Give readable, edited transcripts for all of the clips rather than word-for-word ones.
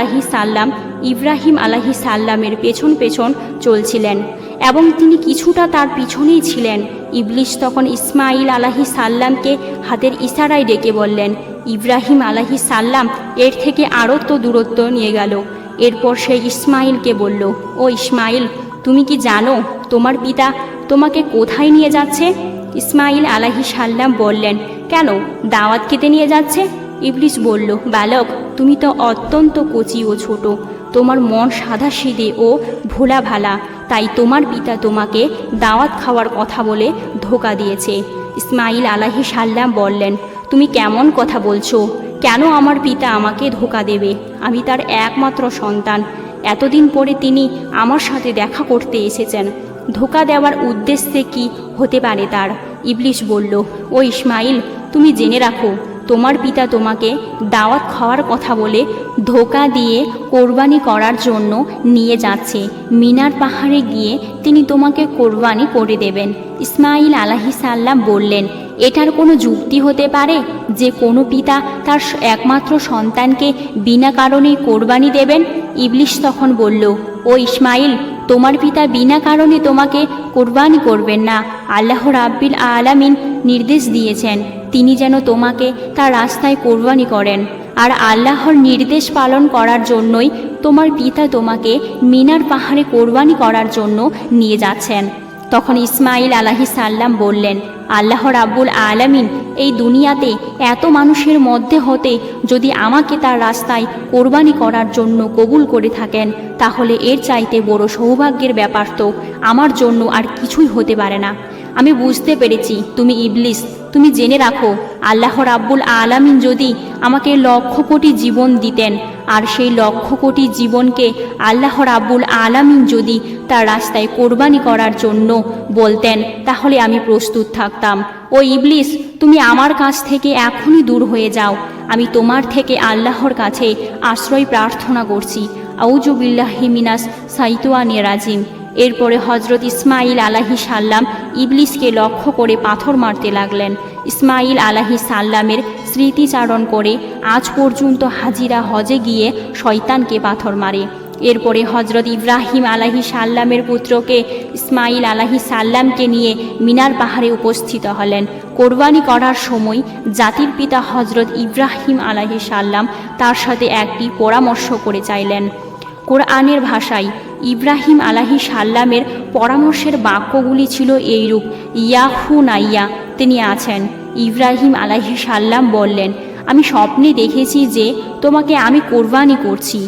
আলাইহিস সালাম ইব্রাহিম আলাইহিস সালামের পেছন পেছন চলছিলেন এবং তিনি কিছুটা তার পিছনেই ছিলেন। ইবলিস তখন ইসমাইল আলাইহিস সালামকে হাতের ইশারায় ডেকে বললেন। ইব্রাহিম আলাইহিস সালাম এর থেকে আরও তো দূরত্ব নিয়ে গেল। এরপর সে ইসমাইলকে বলল, ও ইসমাইল, তুমি কি জানো তোমার পিতা তোমাকে কোথায় নিয়ে যাচ্ছে? ইসমাইল আলাইহিস সালাম বললেন, কেন, দাওয়াত খেতে নিয়ে যাচ্ছে? ইবলিস বলল, বালক, তুমি তো অত্যন্ত কচি ও ছোট, তোমার মন সাদাসিধে ও ভোলা ভালা, তাই তোমার পিতা তোমাকে দাওয়াত খাওয়ার কথা বলে ধোঁকা দিয়েছে। ইসমাইল আলাইহিস সালাম বললেন, তুমি কেমন কথা বলছো? কেন আমার পিতা আমাকে ধোঁকা দেবে? আমি তার একমাত্র সন্তান। এতদিন পরে তিনি আমার সাথে দেখা করতে এসেছেন, ধোঁকা দেওয়ার উদ্দেশ্যে কি হতে পারে তার? ইবলিস বলল, ও ইসমাইল, তুমি জেনে রাখো, তোমার পিতা তোমাকে দাওয়াত খাওয়ার কথা বলে ধোঁকা দিয়ে কোরবানি করার জন্য নিয়ে যাচ্ছে। মিনার পাহাড়ে গিয়ে তিনি তোমাকে কোরবানি করে দেবেন। ইসমাইল আলাইহিস সালাম বললেন, এটার কোনো যুক্তি হতে পারে যে কোনো পিতা তার একমাত্র সন্তানকে বিনা কারণেই কোরবানি দেবেন? ইবলিস তখন বলল, ও ইসমাইল, তোমার পিতা বিনা কারণে তোমাকে কোরবানি করবেন না। আল্লাহ রাব্বিল আলামিন নির্দেশ দিয়েছেন তিনি যেন তোমাকে তার রাস্তায় কোরবানি করেন, আর আল্লাহর নির্দেশ পালন করার জন্যই তোমার পিতা তোমাকে মিনার পাহাড়ে কোরবানি করার জন্য নিয়ে যাচ্ছেন। তখন ইসমাইল আলাইহিস সালাম বললেন, আল্লাহ রাব্বুল আলামিন এই দুনিয়াতে এত মানুষের মধ্যে হতে যদি আমাকে তার রাস্তায় কোরবানি করার জন্য কবুল করে থাকেন, তাহলে এর চাইতে বড় সৌভাগ্যের ব্যাপার তো আমার জন্য আর কিছুই হতে পারে না। আমি বুঝতে পেরেছি তুমি ইবলিস। তুমি জেনে রাখো, আল্লাহ রাব্বুল আলামিন যদি আমাকে লক্ষ কোটি জীবন দিতেন, আর সেই লক্ষ কোটি জীবনকে আল্লাহ রাব্বুল আলামিন যদি তার রাস্তায় কোরবানি করার জন্য বলতেন, তাহলে আমি প্রস্তুত থাকতাম। ও ইবলিস, তুমি আমার কাছ থেকে এখনই দূর হয়ে যাও। আমি তোমার থেকে আল্লাহর কাছে আশ্রয় প্রার্থনা করছি। আউযু বিল্লাহি মিনাস শাইতানির রাজিম। এরপরে হজরত ইসমাইল আলাইহিস সালাম ইবলিসকে লক্ষ্য করে পাথর মারতে লাগলেন। ইসমাইল আলাইহিস সালামের স্মৃতিচারণ করে আজ পর্যন্ত হাজিরা হজে গিয়ে শয়তানকে পাথর মারে। এরপরে হজরত ইব্রাহিম আলাইহিস সালামের পুত্রকে ইসমাইল আলাইহিস সালামকে নিয়ে মিনার পাহাড়ে উপস্থিত হলেন। কোরবানি করার সময় জাতির পিতা হজরত ইব্রাহিম আলাইহিস সালাম তার সাথে একটি পরামর্শ করে চাইলেন। কোরআনের ভাষায় ইব্রাহিম আলাইহিস সালামের পরামর্শের বাক্যগুলি ছিল এইরূপ, ইয়াহু নাইয়া, তিনি আছেন। ইব্রাহিম আলাইহিস সালাম বললেন, আমি স্বপ্নে দেখেছি যে তোমাকে আমি কোরবানি করছি,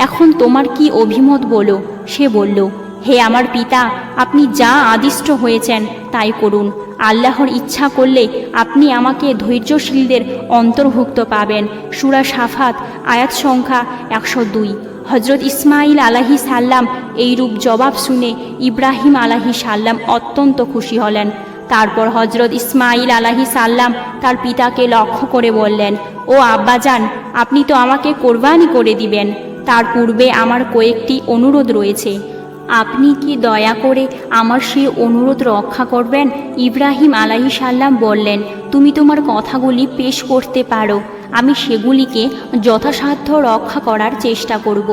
এখন তোমার কি অভিমত বলো? সে বলল, হে আমার পিতা, আপনি যা আদিষ্ট হয়েছেন তাই করুন। আল্লাহর ইচ্ছা করলে আপনি আমাকে ধৈর্যশীলদের অন্তর্ভুক্ত পাবেন। সূরা সাফাত আয়াত সংখ্যা 102। হজরত ইসমাইল আলাইহিস সালাম এইরূপ জবাব শুনে ইব্রাহিম আলাইহিস সালাম অত্যন্ত খুশি হলেন। তারপর হজরত ইসমাইল আলাইহিস সালাম তার পিতাকে লক্ষ্য করে বললেন, ও আব্বাজান, আপনি তো আমাকে কোরবানি করে দিবেন, তার পূর্বে আমার কয়েকটি অনুরোধ রয়েছে। আপনি কি দয়া করে আমার সেই অনুরোধ রক্ষা করবেন? ইব্রাহিম আলাইহিস সালাম বললেন, তুমি তোমার কথাগুলি পেশ করতে পারো, আমি সেগুলিকে যথাসাধ্য রক্ষা করার চেষ্টা করব।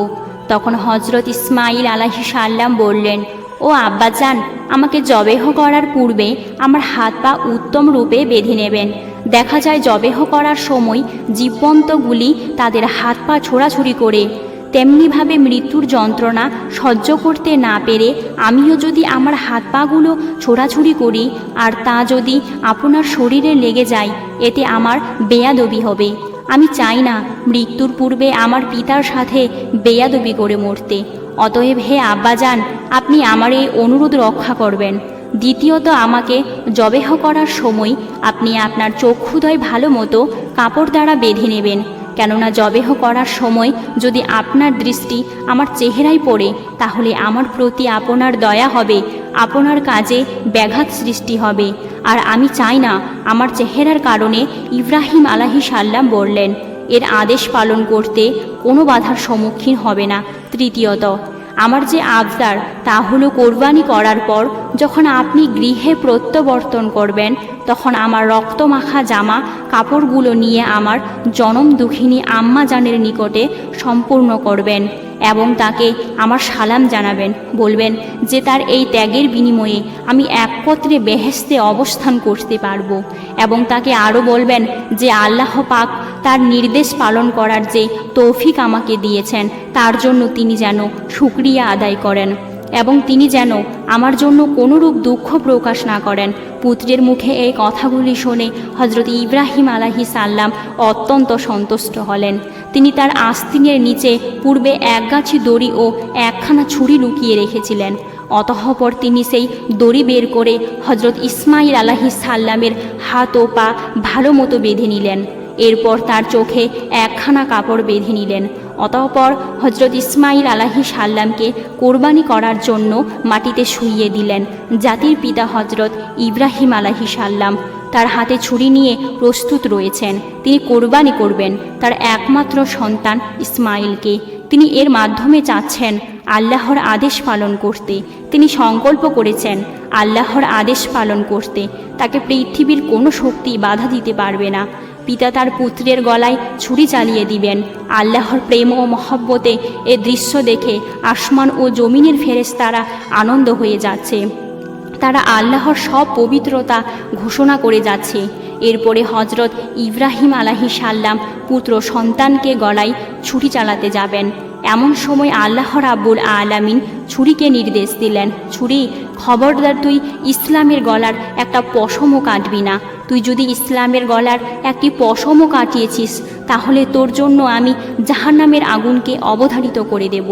তখন হজরত ইসমাইল আলাইহিস সালাম বললেন, ও আব্বাজান, আমাকে জবেহ করার পূর্বে আমার হাত পা উত্তম রূপে বেঁধে নেবেন। দেখা যায় জবেহ করার সময় জীবন্তগুলি তাদের হাত পা ছোড়াছুড়ি করে, তেমনিভাবে মৃত্যুর যন্ত্রণা সহ্য করতে না পেরে আমিও যদি আমার হাত পাগুলো ছোড়াছুড়ি করি আর তা যদি আপনার শরীরে লেগে যায়, এতে আমার বেয়াদবি হবে। আমি চাই না মৃত্যুর পূর্বে আমার পিতার সাথে বেয়াদবি করে মরতে। অতএব হে আব্বাজান, আপনি আমার এই অনুরোধ রক্ষা করবেন। দ্বিতীয়ত, আমাকে জবেহ করার সময় আপনি আপনার চক্ষুদ্বয় ভালো মতো কাপড় দ্বারা বেঁধে নেবেন, কেননা জবেহ করার সময় যদি আপনার দৃষ্টি আমার চেহারায় পড়ে, তাহলে আমার প্রতি আপনার দয়া হবে, আপনার কাজে ব্যাঘাত সৃষ্টি হবে, আর আমি চাই না আমার চেহারার কারণে ইব্রাহিম আলাইহিস সালাম বললেন, এর আদেশ পালন করতে কোনো বাধার সম্মুখীন হবে না। তৃতীয়ত, আমার যে আবদার তা হলো কোরবানি করার পর যখন আপনি গৃহে প্রত্যাবর্তন করবেন তখন আমার রক্তমাখা জামা কাপড়গুলো নিয়ে আমার জনম দুঃখিনী আম্মা জানের নিকটে সম্পূর্ণ করবেন এবং তাকে আমার সালাম জানাবেন। বলবেন যে তার এই ত্যাগের বিনিময়ে আমি একত্রে বেহেশতে অবস্থান করতে পারবো। এবং তাকে আরও বলবেন যে আল্লাহ পাক তার নির্দেশ পালন করার যে তৌফিক আমাকে দিয়েছেন তার জন্য তিনি যেন শুকরিয়া আদায় করেন এবং তিনি যেন আমার জন্য কোনোরূপ দুঃখ প্রকাশ না করেন। পুত্রের মুখে এই কথাগুলি শুনে হজরত ইব্রাহিম আলাইহিস সালাম অত্যন্ত সন্তুষ্ট হলেন। তিনি তার আস্তিনের নিচে পূর্বে একগাছি দড়ি ও একখানা ছুরি লুকিয়ে রেখেছিলেন। অতঃপর তিনি সেই দড়ি বের করে হজরত ইসমাইল আলাইহিস সালামের হাত ও পা ভালো মতো বেঁধে নিলেন। এরপর তার চোখে একখানা কাপড় বেঁধে নিলেন। অতঃপর হজরত ইসমাইল আলাইহিস সালামকে কোরবানি করার জন্য মাটিতে শুইয়ে দিলেন। জাতির পিতা হজরত ইব্রাহিম আলাইহিস সালাম তার হাতে ছুরি নিয়ে প্রস্তুত রয়েছেন। তিনি কোরবানি করবেন তার একমাত্র সন্তান ইসমাইলকে। তিনি এর মাধ্যমে চাচ্ছেন আল্লাহর আদেশ পালন করতে। তিনি সংকল্প করেছেন আল্লাহর আদেশ পালন করতে। তাকে পৃথিবীর কোনো শক্তি বাধা দিতে পারবে না। পিতা তার পুত্রের গলায় ছুরি চালিয়ে দিবেন। আল্লাহর প্রেম ও মহব্বতে এ দৃশ্য দেখে আসমান ও জমিনের ফেরেশতারা আনন্দ হয়ে যাচ্ছে। তারা আল্লাহর সব পবিত্রতা ঘোষণা করে যাচ্ছে। এরপরে হজরত ইব্রাহিম আলাইহিস সালাম পুত্র সন্তানকে গলায় ছুরি চালাতে যাবেন। এমন সময় আল্লাহ রাব্বুল আলামিন ছুরিকে নির্দেশ দিলেন, ছুরি, খবরদার তুই ইসলামের গলার একটা পশমও কাটবি না। তুই যদি ইসলামের গলার একটি পশমও কাটিয়েছিস তাহলে তোর জন্য আমি জাহান্নামের আগুনকে অবধারিত করে দেব।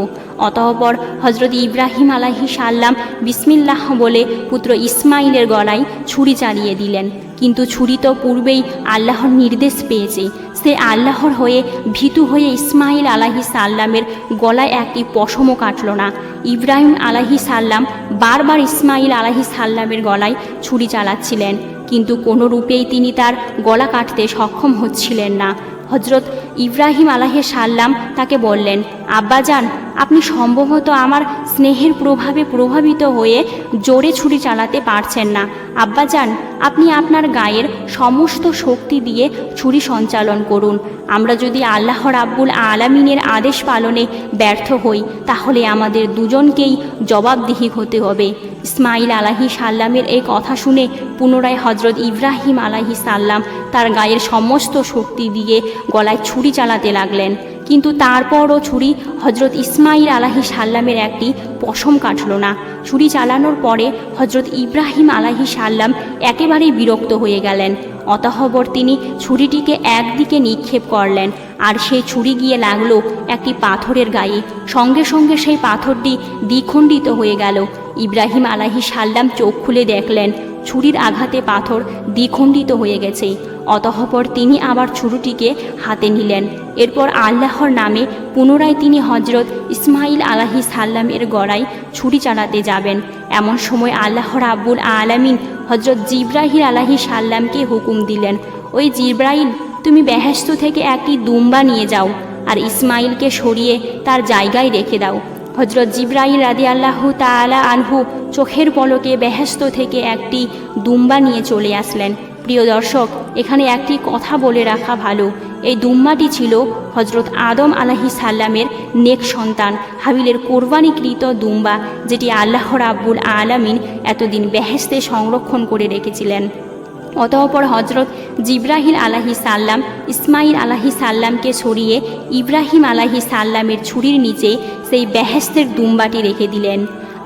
অতঃপর হজরত ইব্রাহিম আলাইহিস সালাম বিসমিল্লাহ বলে পুত্র ইসমাইলের গলায় ছুরি চালিয়ে দিলেন। কিন্তু ছুরি তো পূর্বেই আল্লাহর নির্দেশ পেয়েছে। সে আল্লাহর হয়ে ভীতু হয়ে ইসমাইল আলাইহিস সালামের গলায় একটি পশমও কাটল না। ইব্রাহিম আলাইহিস সালাম বারবার ইসমাইল আলাইহিস সালামের গলায় ছুরি চালাচ্ছিলেন, কিন্তু কোনো রূপেই তিনি তার গলা কাটতে সক্ষম হচ্ছিলেন না। হজরত ইব্রাহিম আলাইহিস সালাম তাকে বললেন, আব্বাজান, আপনি সম্ভবত আমার স্নেহের প্রভাবে প্রভাবিত হয়ে জোরে ছুরি চালাতে পারছেন না। আব্বাজান, আপনি আপনার গায়ের সমস্ত শক্তি দিয়ে ছুরি সঞ্চালন করুন। আমরা যদি আল্লাহ রাব্বুল আলামিনের আদেশ পালনে ব্যর্থ হই তাহলে আমাদের দুজনকেই জবাবদিহি হতে হবে। ইসমাইল আলাইহিস সালামের এই কথা শুনে পুনরায় হজরত ইব্রাহিম আলাইহিস সালাম তার গায়ের সমস্ত শক্তি দিয়ে গলায় ছুরি চালাতে লাগলেন, কিন্তু তারপরও ছুরি হজরত ইসমাইল আলাইহিস সালামের একটি পশম কাটল না। ছুরি চালানোর পরে হজরত ইব্রাহিম আলাইহিস সালাম একেবারেই বিরক্ত হয়ে গেলেন। অতঃপর তিনি ছুরিটিকে একদিকে নিক্ষেপ করলেন আর সেই ছুরি গিয়ে লাগলো একটি পাথরের গায়ে। সঙ্গে সঙ্গে সেই পাথরটি দ্বিখণ্ডিত হয়ে গেল। ইব্রাহিম আলাইহিস সালাম চোখ খুলে দেখলেন ছুরির আঘাতে পাথর দ্বিখণ্ডিত হয়ে গেছে। অতঃপর তিনি আবার ছুরিটিকে হাতে নিলেন। এরপর আল্লাহর নামে পুনরায় তিনি হজরত ইসমাইল আলাইহিস সালামের গলায় ছুরি চালাতে যাবেন। এমন সময় আল্লাহ রাব্বুল আলামিন হজরত জিবরাইল আলাইহিস সালামকে হুকুম দিলেন, ওই জিবরাইল, তুমি বেহেশত থেকে একটি দুম্বা নিয়ে যাও আর ইসমাইলকে সরিয়ে তার জায়গায় রেখে দাও। হজরত জিবরাইল রাদিয়াল্লাহু তাআলা আনহু চোখের পলকে বেহেশত থেকে একটি দুম্বা নিয়ে চলে আসলেন। প্রিয় দর্শক, এখানে একটি কথা বলে রাখা ভালো, এই দুম্বাটি ছিল হজরত আদম আলাইহিস সালামের নেক সন্তান হাবিলের কোরবানিকৃত দুম্বা, যেটি আল্লাহ রাব্বুল আলামিন এতদিন বেহেশতে সংরক্ষণ করে রেখেছিলেন। অতঃপর হজরত জিবরাইল আলাইহিস সালাম ইসমাইল আলাইহিস সালামকে সরিয়ে ইব্রাহিম আলাইহিস সালামের ছুরির নিচে সেই বেহেশতের দুম্বাটি রেখে দিলেন।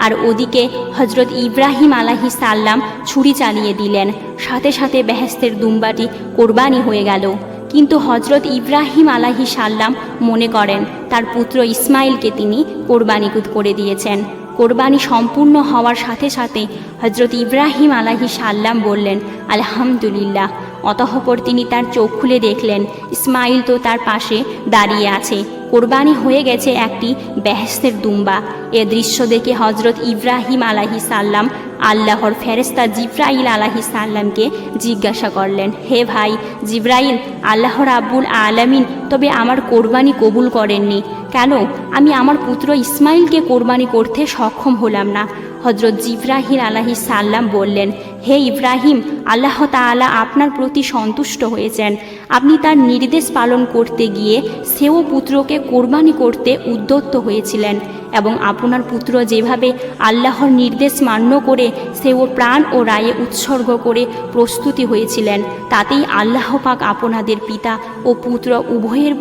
আর ওদিকে হজরত ইব্রাহিম আলাইহিস সালাম ছুরি চালিয়ে দিলেন। সাথে সাথে বেহেশতের দুম্বাটি কোরবানি হয়ে গেল। কিন্তু হজরত ইব্রাহিম আলাইহিস সালাম মনে করেন তার পুত্র ইসমাইলকে তিনি কোরবানি করে দিয়েছেন। কোরবানি সম্পূর্ণ হওয়ার সাথে সাথে হজরত ইব্রাহিম আলাইহিস সালাম বললেন, আলহামদুলিল্লাহ। অতঃপর তিনি তার চোখ খুলে দেখলেন ইসমাইল তো তার পাশে দাঁড়িয়ে আছে। কোরবানি হয়ে গেছে একটি বেহেশতের দুম্বা। এ দৃশ্য দেখে হজরত ইব্রাহিম আলাইহিস সালাম আল্লাহর ফেরেশতা জিব্রাইল আলাইহিস সালামকে জিজ্ঞাসা করলেন, হে ভাই জিব্রাইল, আল্লাহ রাব্বুল আলামিন তবে আমার কোরবানি কবুল করেননি কেন? আমি আমার পুত্র ইসমাইলকে কোরবানি করতে সক্ষম হলাম না। হজরত জিব্রাইল আলাইহিস সালাম বললেন, হে ইব্রাহিম, আল্লাহ তাআলা আপনার প্রতি সন্তুষ্ট হয়েছেন। আপনি তার নির্দেশ পালন করতে গিয়ে সেও পুত্রকে কোরবানি করতে উদ্যত হয়েছিলেন এবং আপনার পুত্র যেভাবে আল্লাহর নির্দেশ মান্য করে সেও প্রাণ ও রায়ে উৎসর্গ করে প্রস্তুতি হয়েছিলেন, তাতেই আল্লাহ পাক আপনাদের পিতা ও পুত্র উভয়ের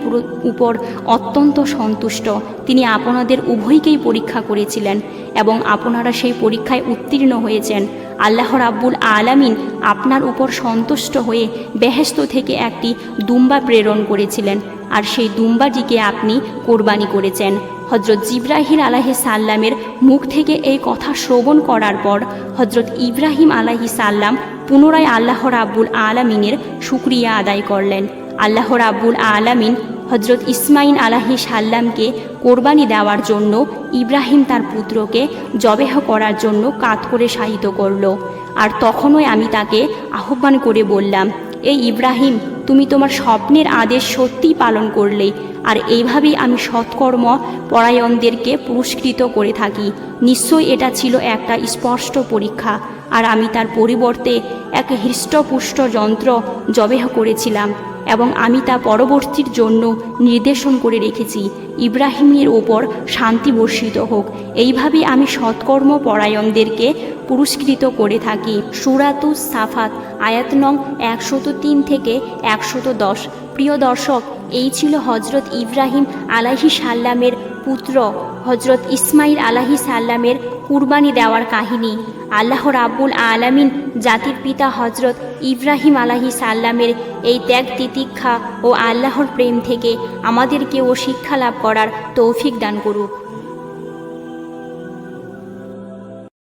উপর অত্যন্ত সন্তুষ্ট। তিনি আপনাদের উভয়কেই পরীক্ষা করেছিলেন এবং আপনারা সেই পরীক্ষায় উত্তীর্ণ হয়েছেন। আল্লাহ রাব্বুল আলামিন আপনার উপর সন্তুষ্ট হয়ে বেহেশত থেকে একটি দুম্বা প্রেরণ করেছিলেন আর সেই দুম্বাটিকে আপনি কোরবানি করেছেন। হজরত জিব্রাইল আলাইহিস সালামের মুখ থেকে এই কথা শ্রবণ করার পর হজরত ইব্রাহিম আলাইহিস সালাম পুনরায় আল্লাহ রাব্বুল আলামিনের শুকরিয়া আদায় করলেন। আল্লাহ রাব্বুল আলামিন হজরত ইসমাইল আলাইহিস সালামকে কোরবানি দেওয়ার জন্য ইব্রাহিম তার পুত্রকে জবেহ করার জন্য কাত করে শায়িত করল। আর তখনই আমি তাকে আহ্বান করে বললাম, এই ইব্রাহিম, তুমি তোমার স্বপ্নের আদেশ সত্যিই পালন করলে, আর এইভাবেই আমি সৎকর্ম পরায়ণদেরকে পুরস্কৃত করে থাকি। নিশ্চয়ই এটা ছিল একটা স্পষ্ট পরীক্ষা, আর আমি তার পরিবর্তে এক হৃষ্টপুষ্ট যন্ত্র জবেহ করেছিলাম এবং আমি তা পরবর্তীর জন্য নির্দেশন করে রেখেছি। ইব্রাহিমের ওপর শান্তি বর্ষিত হোক। এইভাবেই আমি সৎকর্ম পরায়ণদেরকে পুরস্কৃত করে থাকি। সূরাতুস সাফাত আয়াত নং 103 থেকে 110। প্রিয় দর্শক, এই ছিল হজরত ইব্রাহিম আলাইহিস সালামের পুত্র হজরত ইসমাইল আলাইহিস সালামের কুরবানি দেওয়ার কাহিনী। আল্লাহ রাব্বুল আলামিন জাতির পিতা হজরত ইব্রাহিম আলাইহিস সালামের এই ত্যাগ তিতিক্ষা ও আল্লাহর প্রেম থেকে আমাদেরকেও শিক্ষা লাভ করার তৌফিক দান করুক।